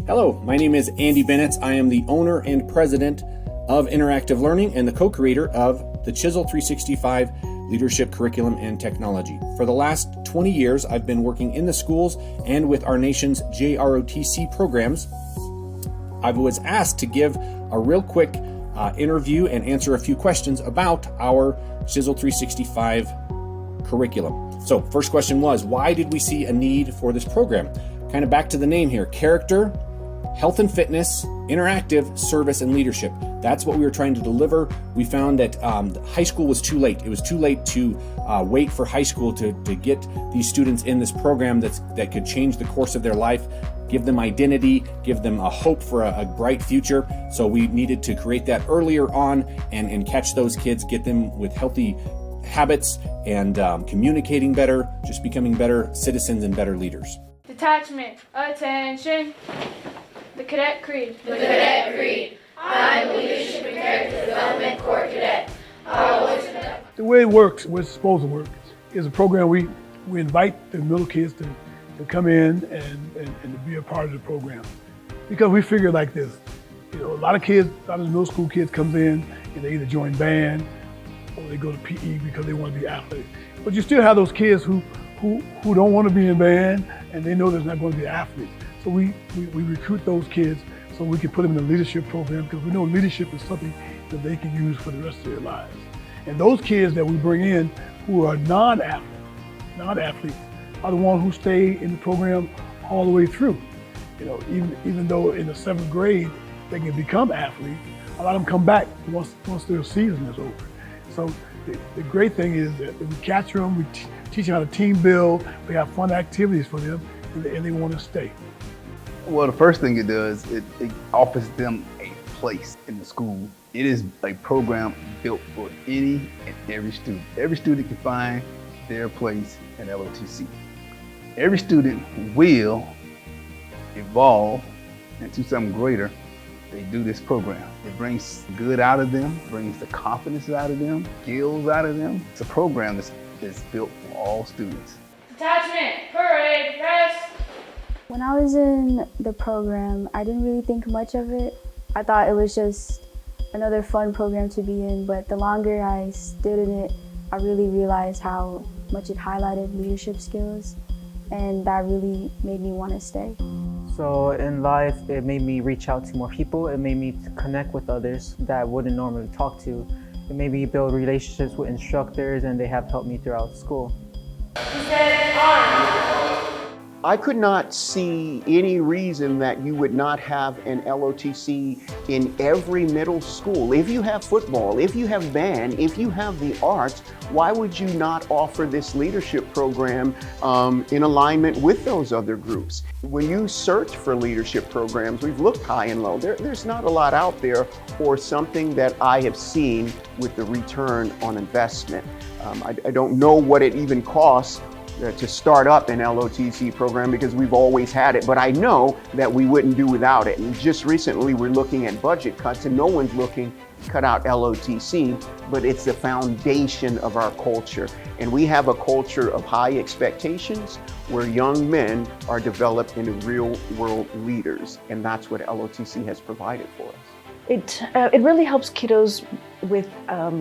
Hello, my name is Andy Bennett. I am the owner and president of Interactive Learning and the co-creator of the CHiSL 365 Leadership Curriculum and Technology. For the last 20 years, I've been working in the schools and with our nation's JROTC programs. I was asked to give a real quick interview and answer a few questions about our CHiSL 365 curriculum. So first question was, why did we see a need for this program? Kind of back to the name here, character, health and fitness, interactive, service, and leadership. That's what we were trying to deliver. We found that high school was too late. It was too late to wait for high school to get these students in this program that could change the course of their life, give them identity, give them a hope for a bright future. So we needed to create that earlier on and catch those kids, get them with healthy habits and communicating better, just becoming better citizens and better leaders. Detachment, attention. The Cadet Creed. The Cadet Creed. I'm Leadership and Character Development Corps Cadet. The way it works, where it's supposed to work, is a program we invite the middle kids to come in and to be a part of the program. Because we figure like this, a lot of the middle school kids comes in and they either join band or they go to PE because they want to be athletic. But you still have those kids who don't want to be in band and they know there's not going to be athletes. So we recruit those kids so we can put them in a leadership program because we know leadership is something that they can use for the rest of their lives. And those kids that we bring in who are non-athletes are the ones who stay in the program all the way through. Even though in the 7th grade they can become athletes, a lot of them come back once their season is over. So the great thing is that we capture them, we teach them how to team build, we have fun activities for them, and they want to stay. Well, the first thing it does, it offers them a place in the school. It is a program built for any and every student. Every student can find their place in LOTC. Every student will evolve into something greater. They do this program. It brings good out of them, brings the confidence out of them, skills out of them. It's a program that's built for all students. Detachment, parade, rest. When I was in the program, I didn't really think much of it. I thought it was just another fun program to be in, but the longer I stood in it, I really realized how much it highlighted leadership skills, and that really made me want to stay. So in life, it made me reach out to more people. It made me connect with others that I wouldn't normally talk to. It made me build relationships with instructors, and they have helped me throughout school. I could not see any reason that you would not have an LOTC in every middle school. If you have football, if you have band, if you have the arts, why would you not offer this leadership program in alignment with those other groups? When you search for leadership programs, we've looked high and low. There's not a lot out there or something that I have seen with the return on investment. I don't know what it even costs to start up an LOTC program because we've always had it, but I know that we wouldn't do without it. And just recently we're looking at budget cuts and no one's looking to cut out LOTC, but it's the foundation of our culture. And we have a culture of high expectations where young men are developed into real world leaders. And that's what LOTC has provided for us. It really helps kiddos with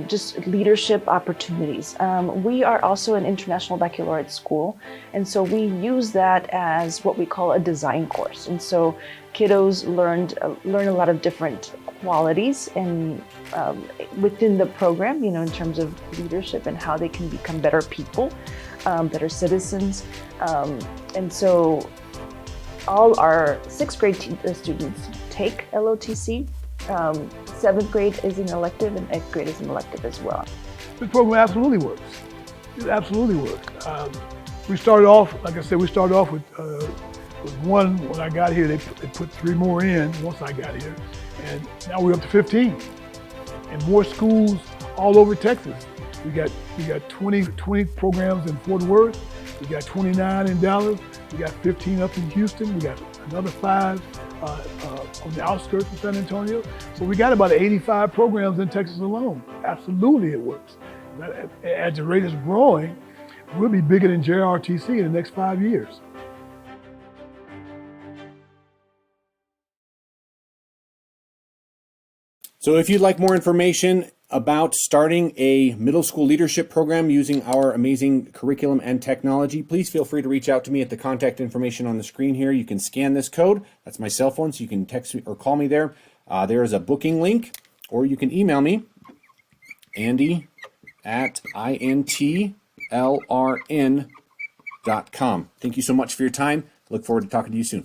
just leadership opportunities. We are also an international baccalaureate school, and so we use that as what we call a design course. And so kiddos learn a lot of different qualities and within the program, in terms of leadership and how they can become better people, better citizens. And so all our 6th grade students take LOTC. 7th grade is an elective and 8th grade is an elective as well. This program absolutely works. It absolutely works. We started off, like I said, with one when I got here. They put 3 more in once I got here, and now we're up to 15, and more schools all over Texas. We got 20 programs in Fort Worth. We got 29 in Dallas. We got 15 up in Houston. We got another 5 on the outskirts of San Antonio. So we got about 85 programs in Texas alone. Absolutely it works. As the rate is growing, we'll be bigger than JROTC in the next 5 years. So if you'd like more information about starting a middle school leadership program using our amazing curriculum and technology, please feel free to reach out to me at the contact information on the screen here. You can scan this code. That's my cell phone, so you can text me or call me there. There is a booking link, or you can email me, andy@intlrn.com. Thank you so much for your time. Look forward to talking to you soon.